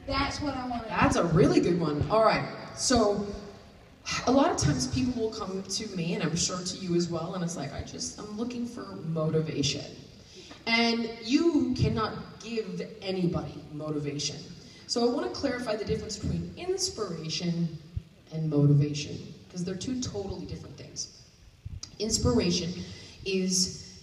That's what I want to do. That's a really good one. All right. So a lot of times people will come to me, and I'm sure to you as well, and it's like, I'm looking for motivation. And you cannot give anybody motivation. So I want to clarify the difference between inspiration and motivation, because they're two totally different things. Inspiration is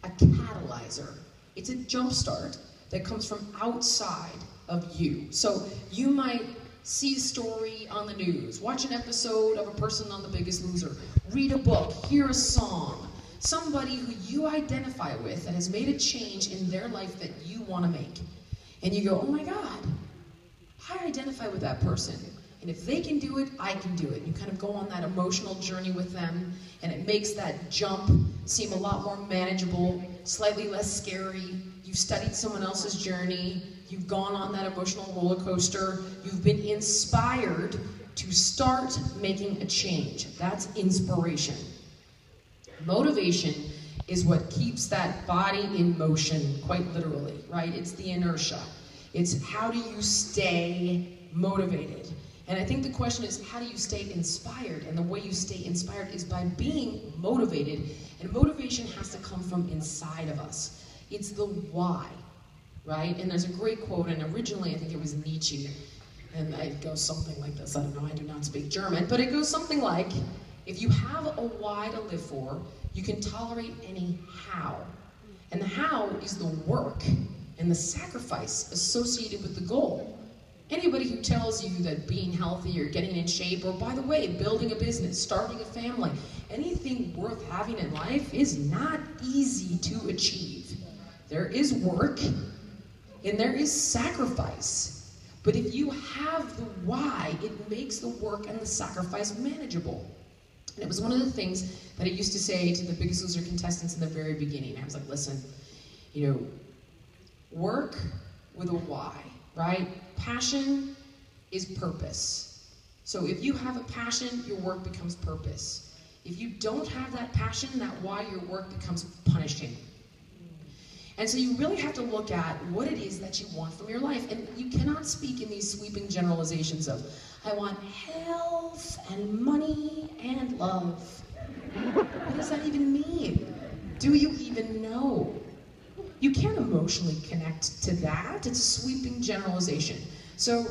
a catalyzer. It's a jump start that comes from outside of you. So you might see a story on the news, watch an episode of A Person on The Biggest Loser, read a book, hear a song, somebody who you identify with that has made a change in their life that you want to make. And you go, oh my God, I identify with that person. And if they can do it, I can do it. You kind of go on that emotional journey with them, and it makes that jump seem a lot more manageable, slightly less scary. You've studied someone else's journey. You've gone on that emotional roller coaster. You've been inspired to start making a change. That's inspiration. Motivation is what keeps that body in motion, quite literally, right? It's the inertia. It's how do you stay motivated? And I think the question is, how do you stay inspired? And the way you stay inspired is by being motivated. And motivation has to come from inside of us. It's the why, right? And there's a great quote, and originally I think it was Nietzsche, and it goes something like this. I don't know, I do not speak German, but it goes something like, if you have a why to live for, you can tolerate any how. And the how is the work and the sacrifice associated with the goal. Anybody who tells you that being healthy or getting in shape, or by the way, building a business, starting a family, anything worth having in life is not easy to achieve. There is work and there is sacrifice. But if you have the why, it makes the work and the sacrifice manageable. And it was one of the things that I used to say to the Biggest Loser contestants in the very beginning. I was like, listen, work with a why, right? Passion is purpose. So if you have a passion, your work becomes purpose. If you don't have that passion, that why, your work becomes punishing. And so you really have to look at what it is that you want from your life. And you cannot speak in these sweeping generalizations of, I want health and money and love. What does that even mean? Do you even know? You can't emotionally connect to that. It's a sweeping generalization. So,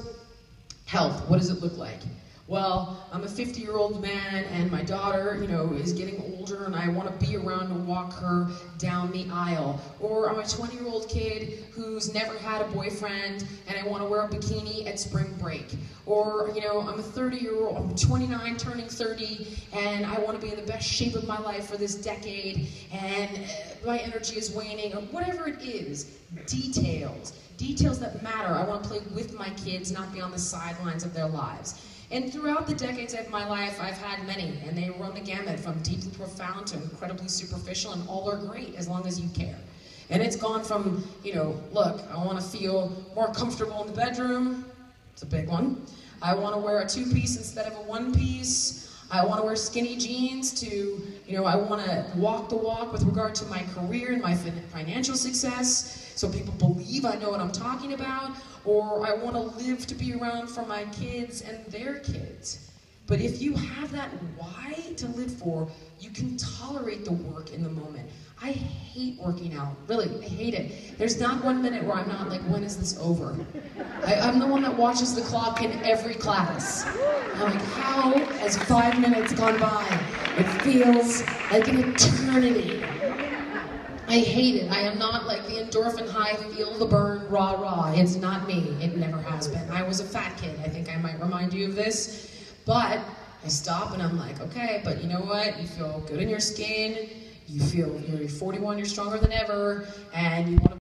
health, what does it look like? Well, I'm a 50-year-old man, and my daughter, is getting older, and I want to be around to walk her down the aisle. Or I'm a 20-year-old kid who's never had a boyfriend, and I want to wear a bikini at spring break. Or, I'm a 30-year-old, I'm 29, turning 30, and I want to be in the best shape of my life for this decade, and my energy is waning, or whatever it is. Details that matter. I want to play with my kids, not be on the sidelines of their lives. And throughout the decades of my life, I've had many, and they run the gamut from deeply profound to incredibly superficial, and all are great as long as you care. And it's gone from, look, I want to feel more comfortable in the bedroom. It's a big one. I want to wear a two-piece instead of a one-piece. I want to wear skinny jeans to, I want to walk the walk with regard to my career and my financial success, so people believe I know what I'm talking about. Or I want to live to be around for my kids and their kids. But if you have that why to live for, you can tolerate the work in the moment. I hate working out, really, I hate it. There's not 1 minute where I'm not like, when is this over? I'm the one that watches the clock in every class. I'm like, how has 5 minutes gone by? It feels like an eternity. I hate it. I am not like the endorphin high, feel the burn, rah rah. It's not me. It never has been. I was a fat kid. I think I might remind you of this. But I stop and I'm like, okay, but you know what? You feel good in your skin. You feel, you're 41, you're stronger than ever, and you want to